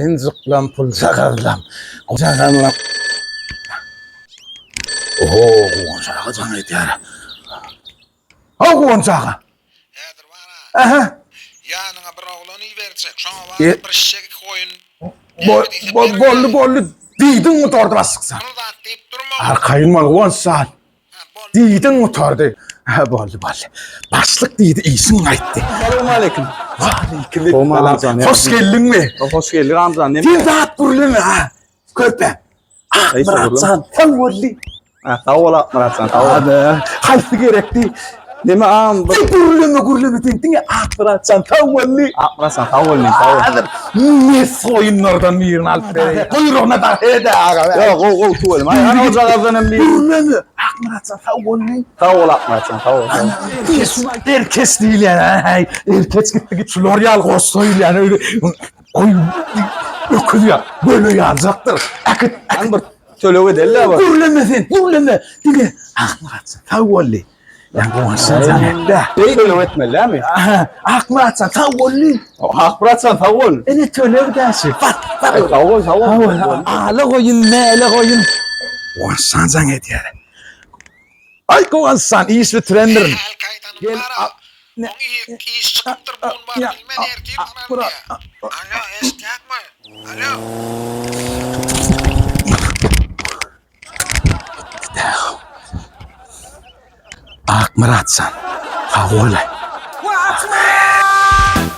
zıplam pul sakarlam. Sakarlam. Oho, kuvançağı can ediyara. Ha kuvançağı. Häzir bana. Aha. Ýanyňa bir oglany berçek. Şoňa bana bir şek koýun. Bollu diýdiň motordy basyksan. Onu da diýip durma. Arkayınmal kuvançağı. Diýdiň motordy. Ha bollu. Başlyk diýdi, iýsiň aýtdy. Selamünaleyküm. Aleyküm. Hoş geldin mi? Hoş geldin Ramazan. Ne? Bir zat burlama ha. Köpe. Muratcan, tavulli. Tavul Muratcan, tavul. Hadi. Haysi gerekti. Neme am? Gurlama tentine. Muratcan, tavulli. Muratcan, tavul ne? Tavul. Hadi. Ne soyunlardan birini alıp vereyim. Kuyruğuna da hede ağa. Yok, o tuvalim. Ana ocağızdan bir. Gurlama. Muratcan, tavulli. Tavul Muratcan, tavul. Herkes değil yani. Herkes gitti şu L'Oreal koşsoyul yani öyle. Oy. Ökül ya. Böyle yazacaktır. Akıt. Ben bir tölöge delle var. Gurlama. Dile. Muratcan, tavulli. Yani bu aşağı zanette. Neyi tölöge etmeli değil mi? Muratcan, tavulli. Muratcan, tavul. Ne tölöge dersi? Fat. Tavul. Ala koyun ne? Ala koyun. Bu aşağı zanette yani. Ay koyarsan iyisi trendirin. Gel. Ne? İş çıkıptır bun bar. Bilmen erkeğim bana. Alo, esnekme. Alo. Muratcan, ha olay.